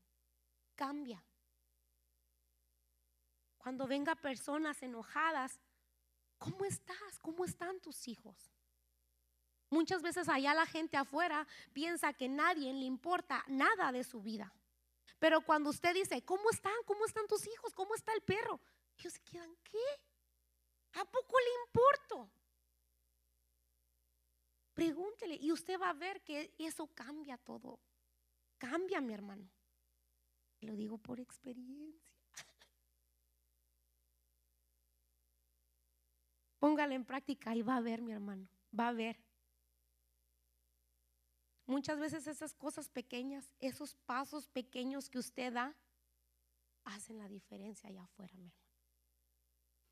S1: cambia. Cuando venga personas enojadas, ¿cómo estás? ¿Cómo están tus hijos? Muchas veces allá la gente afuera piensa que nadie le importa nada de su vida. Pero cuando usted dice, ¿cómo están? ¿Cómo están tus hijos? ¿Cómo está el perro? Ellos se quedan, ¿qué? ¿A poco le importo? Pregúntele y usted va a ver que eso cambia todo. Cambia, mi hermano. Lo digo por experiencia. Póngalo en práctica y va a ver, mi hermano. Va a ver. Muchas veces esas cosas pequeñas, esos pasos pequeños que usted da, hacen la diferencia allá afuera, mi hermano.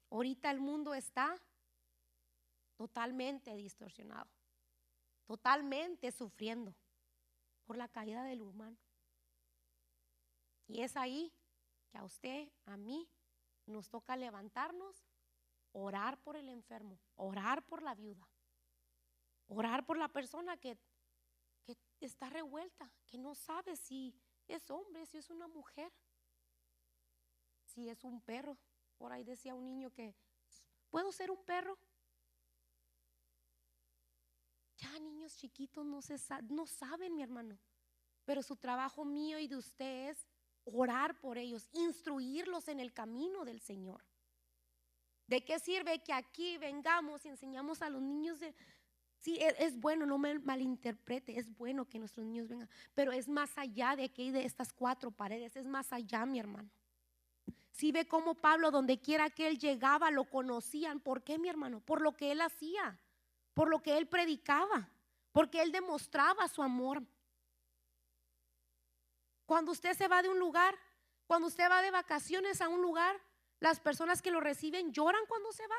S1: Ahorita el mundo está totalmente distorsionado, totalmente sufriendo por la caída del humano. Y es ahí que a usted, a mí, nos toca levantarnos, orar por el enfermo, orar por la viuda, orar por la persona que está revuelta, que no sabe si es hombre, si es una mujer, si es un perro. Por ahí decía un niño que ¿puedo ser un perro? Ya niños chiquitos no saben, mi hermano. Pero su trabajo mío y de usted es orar por ellos, instruirlos en el camino del Señor. ¿De qué sirve que aquí vengamos y enseñamos a los niños sí, es bueno, no me malinterprete, es bueno que nuestros niños vengan, pero es más allá de aquí, de estas cuatro paredes, es más allá, mi hermano. Si ve cómo Pablo, donde quiera que él llegaba, lo conocían. ¿Por qué, mi hermano? Por lo que él hacía, por lo que él predicaba, porque él demostraba su amor. Cuando usted se va de un lugar, cuando usted va de vacaciones a un lugar, las personas que lo reciben lloran cuando se va.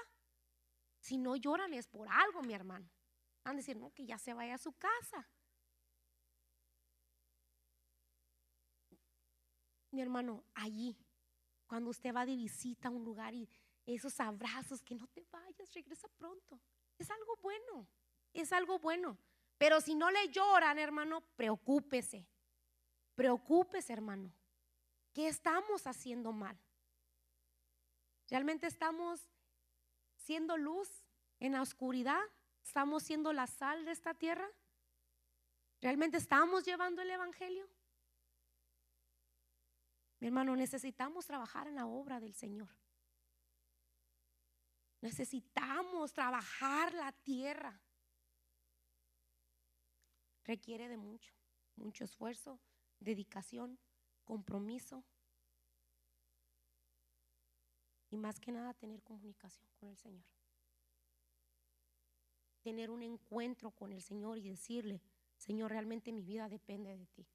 S1: Si no lloran es por algo, mi hermano. Van a decir, no, que ya se vaya a su casa. Mi hermano, allí, cuando usted va de visita a un lugar y esos abrazos, que no te vayas, regresa pronto. Es algo bueno, es algo bueno. Pero si no le lloran, hermano, preocúpese. Preocúpese, hermano. ¿Qué estamos haciendo mal? ¿Realmente estamos siendo luz en la oscuridad? ¿Estamos siendo la sal de esta tierra? ¿Realmente estamos llevando el evangelio? Mi hermano, necesitamos trabajar en la obra del Señor. Necesitamos trabajar la tierra. Requiere de mucho esfuerzo, dedicación, compromiso y más que nada tener comunicación con el Señor. Tener un encuentro con el Señor y decirle, Señor, realmente mi vida depende de ti.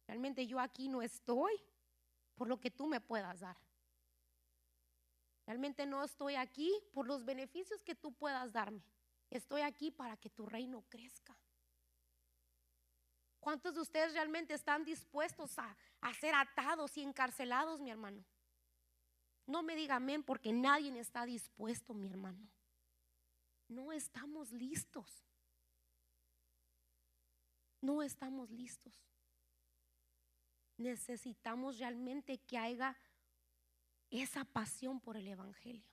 S1: Realmente yo aquí no estoy por lo que tú me puedas dar. Realmente no estoy aquí por los beneficios que tú puedas darme. Estoy aquí para que tu reino crezca. ¿Cuántos de ustedes realmente están dispuestos a ser atados y encarcelados, mi hermano? No me diga amén, porque nadie está dispuesto, mi hermano. No estamos listos. No estamos listos. Necesitamos realmente que haya esa pasión por el evangelio,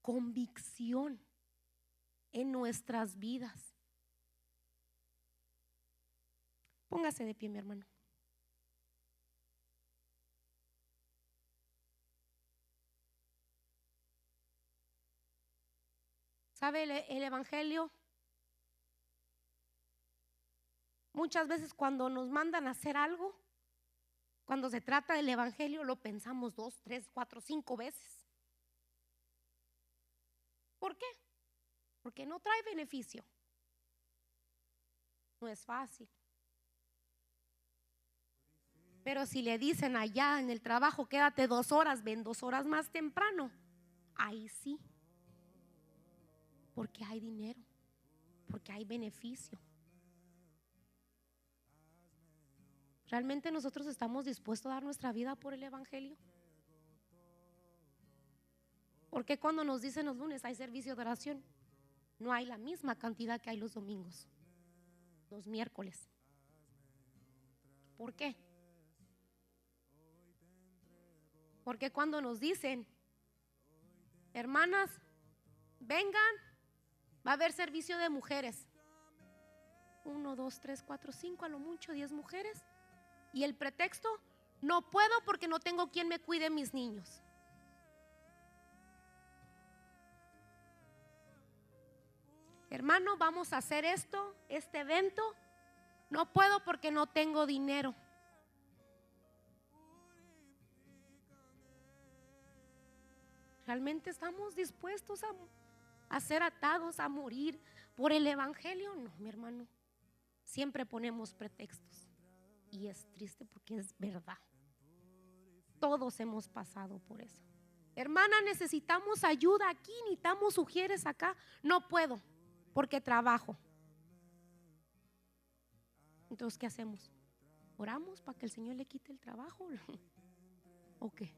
S1: convicción en nuestras vidas. Póngase de pie, mi hermano. ¿Sabe el evangelio? Muchas veces cuando nos mandan a hacer algo, cuando se trata del evangelio, lo pensamos 2, 3, 4, 5 veces. ¿Por qué? Porque no trae beneficio. No es fácil. Pero si le dicen allá en el trabajo, quédate 2 horas, ven 2 horas más temprano, ahí sí. Porque hay dinero, porque hay beneficio. ¿Realmente nosotros estamos dispuestos a dar nuestra vida por el evangelio? Porque cuando nos dicen los lunes hay servicio de oración, no hay la misma cantidad que hay los domingos, los miércoles? ¿Por qué? Porque cuando nos dicen, hermanas, vengan, va a haber servicio de mujeres. 1, 2, 3, 4, 5, a lo mucho 10 mujeres. Y el pretexto, no puedo porque no tengo quien me cuide mis niños. Hermano, vamos a hacer este evento. No puedo porque no tengo dinero. ¿Realmente estamos dispuestos a ser atados, a morir por el evangelio? No, mi hermano. Siempre ponemos pretextos. Y es triste porque es verdad. Todos hemos pasado por eso. Hermana, necesitamos ayuda aquí, necesitamos ujieres acá. No puedo porque trabajo. Entonces, ¿qué hacemos? ¿Oramos para que el Señor le quite el trabajo? ¿O qué?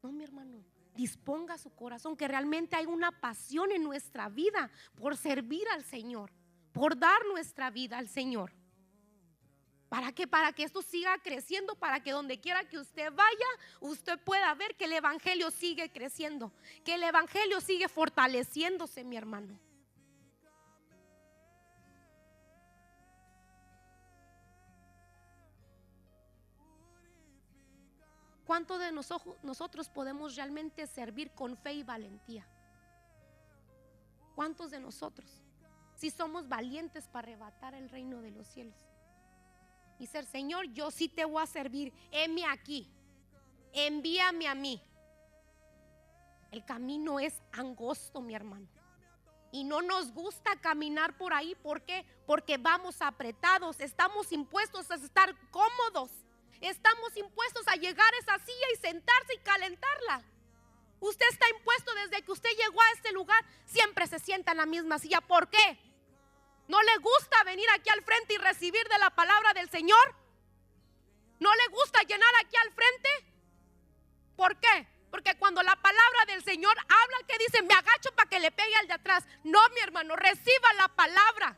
S1: No, mi hermano, disponga su corazón, que realmente hay una pasión en nuestra vida por servir al Señor, por dar nuestra vida al Señor. ¿Para qué? Para que esto siga creciendo, para que donde quiera que usted vaya, usted pueda ver que el evangelio sigue creciendo, que el evangelio sigue fortaleciéndose, mi hermano. ¿Cuánto de nosotros podemos realmente servir con fe y valentía? ¿Cuántos de nosotros? Si somos valientes para arrebatar el reino de los cielos y ser, Señor, yo sí te voy a servir, heme aquí, envíame a mí. El camino es angosto, mi hermano, y no nos gusta caminar por ahí. ¿Por qué? Porque vamos apretados, estamos impuestos a estar cómodos, estamos impuestos a llegar a esa silla y sentarse y calentarla. Usted está impuesto desde que usted llegó a este lugar, siempre se sienta en la misma silla. ¿Por qué? ¿No le gusta venir aquí al frente y recibir de la palabra del Señor? ¿No le gusta llenar aquí al frente? ¿Por qué? Porque cuando la palabra del Señor habla, que dice, me agacho para que le pegue al de atrás. No, mi hermano, reciba la palabra,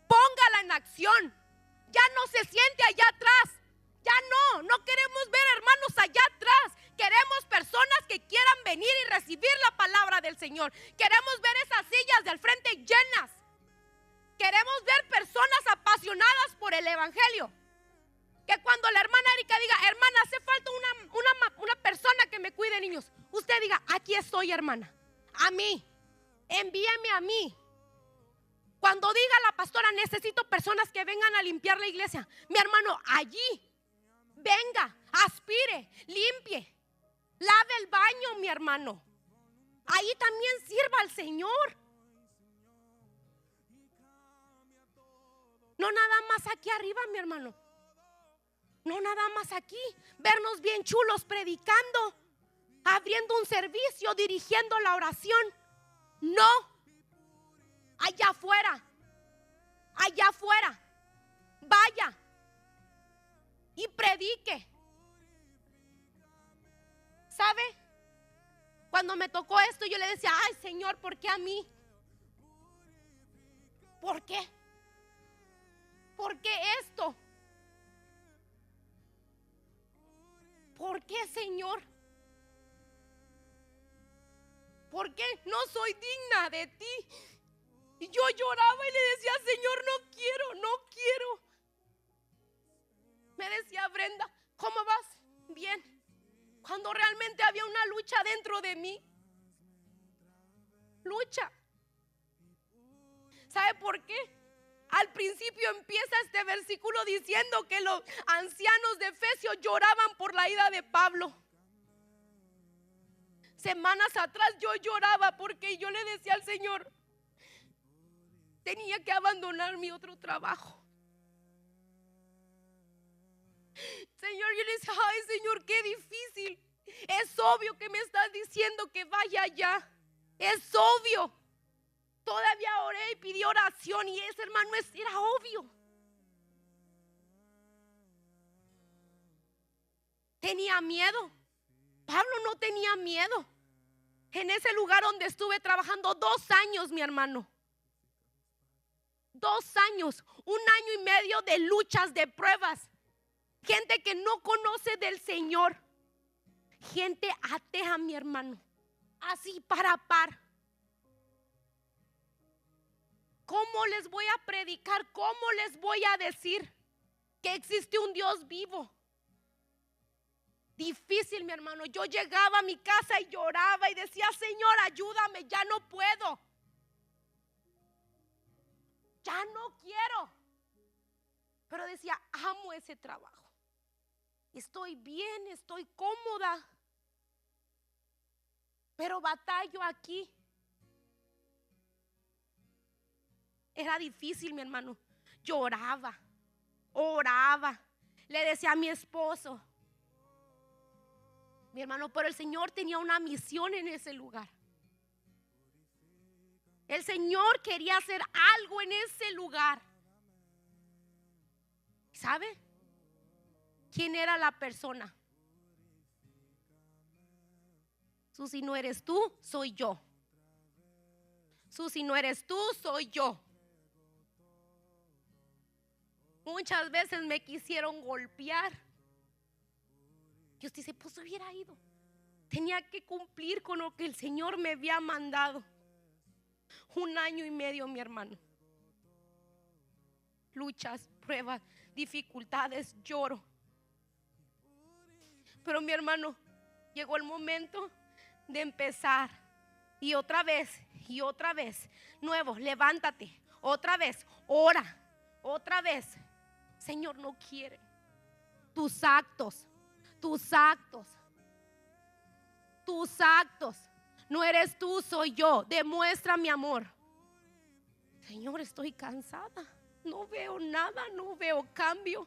S1: póngala en acción. Ya no se siente allá atrás. Ya no queremos ver hermanos allá atrás. Queremos personas que quieran venir y recibir la palabra del Señor. Queremos ver esas sillas del frente llenas. Queremos ver personas apasionadas por el evangelio. Que cuando la hermana Erika diga, hermana, hace falta una persona que me cuide, niños, usted diga, aquí estoy, hermana, a mí, envíeme a mí. Cuando diga la pastora, necesito personas que vengan a limpiar la iglesia, mi hermano, allí venga, aspire, limpie, lave el baño, mi hermano. Ahí también sirva al Señor. No nada más aquí arriba, mi hermano. No nada más aquí, vernos bien chulos predicando, abriendo un servicio, dirigiendo la oración. No, allá afuera, vaya y predique. ¿Sabe? Cuando me tocó esto, yo le decía, ay, Señor, ¿por qué a mí? ¿Por qué? ¿Por qué esto? ¿Por qué, Señor? ¿Por qué no soy digna de ti? Y yo lloraba y le decía, Señor, no quiero. Me decía Brenda, ¿cómo vas? Bien. Cuando realmente había una lucha dentro de mí. Lucha. ¿Sabe por qué? Al principio empieza este versículo diciendo que los ancianos de Efesios lloraban por la ida de Pablo. Semanas atrás yo lloraba porque yo le decía al Señor, tenía que abandonar mi otro trabajo. Señor, yo le decía, ay, Señor, qué difícil. Es obvio que me estás diciendo que vaya allá. Es obvio. Todavía oré y pedí oración y ese hermano era obvio. Tenía miedo. Pablo no tenía miedo. En ese lugar donde estuve trabajando 2 años, mi hermano. 2 años, 1 año y medio de luchas, de pruebas. Gente que no conoce del Señor. Gente atea, mi hermano. Así para par. ¿Cómo les voy a predicar? ¿Cómo les voy a decir que existe un Dios vivo? Difícil, mi hermano. Yo llegaba a mi casa y lloraba y decía, Señor, ayúdame, ya no puedo. Ya no quiero. Pero decía, amo ese trabajo. Estoy bien, estoy cómoda. Pero batallo aquí. Era difícil, mi hermano. Lloraba, oraba. Le decía a mi esposo, mi hermano, pero el Señor tenía una misión en ese lugar. El Señor quería hacer algo en ese lugar. ¿Sabe? ¿Quién era la persona? Susi, no eres tú, soy yo. Susi, no eres tú, soy yo. Muchas veces me quisieron golpear. Y usted dice, pues hubiera ido. Tenía que cumplir con lo que el Señor me había mandado. 1 año y medio, mi hermano. Luchas, pruebas, dificultades, lloro. Pero mi hermano, llegó el momento de empezar. Y otra vez, nuevo, levántate. Otra vez, ora. Otra vez. Señor no quiere tus actos. No eres tú, soy yo. Demuestra mi amor. Señor, estoy cansada. No veo nada, no veo cambio.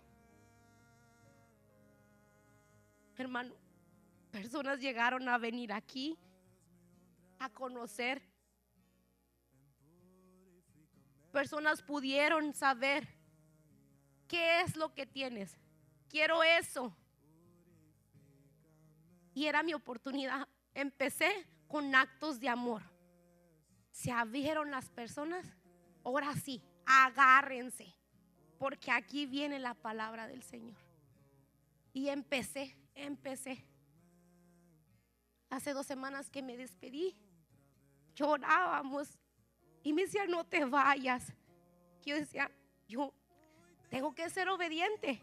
S1: Hermano, personas llegaron a venir aquí a conocer. Personas pudieron saber qué es lo que tienes. Quiero eso. Y era mi oportunidad. Empecé con actos de amor. Se abrieron las personas. Ahora sí, agárrense, porque aquí viene la palabra del Señor. Y empecé. Hace 2 semanas que me despedí, llorábamos y me decía, no te vayas. Yo decía, yo tengo que ser obediente.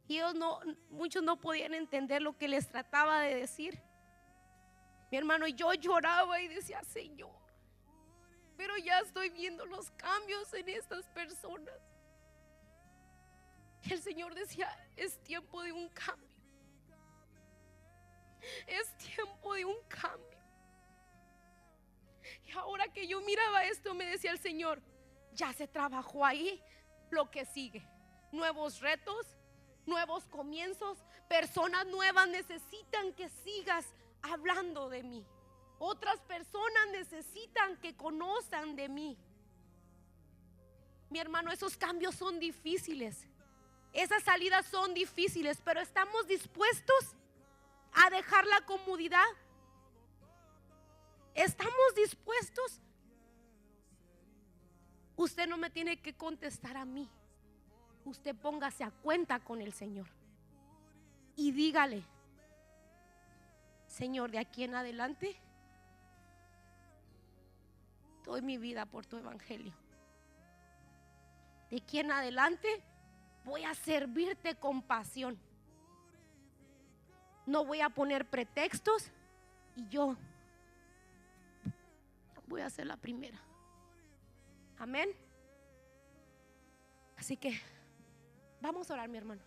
S1: Y muchos no podían entender lo que les trataba de decir. Mi hermano, yo lloraba y decía, Señor, pero ya estoy viendo los cambios en estas personas. Y el Señor decía, es tiempo de un cambio. Es tiempo de un cambio. Y ahora que yo miraba esto, me decía el Señor, ya se trabajó ahí. Lo que sigue, nuevos retos, nuevos comienzos. Personas nuevas necesitan que sigas hablando de mí. Otras personas necesitan que conozcan de mí. Mi hermano, esos cambios son difíciles. Esas salidas son difíciles, pero ¿estamos dispuestos a dejar la comodidad? ¿Estamos dispuestos? Usted no me tiene que contestar a mí. Usted póngase a cuenta con el Señor y dígale, Señor, de aquí en adelante doy mi vida por tu evangelio. De aquí en adelante voy a servirte con pasión. No voy a poner pretextos y yo voy a ser la primera. Amén. Así que vamos a orar, mi hermano.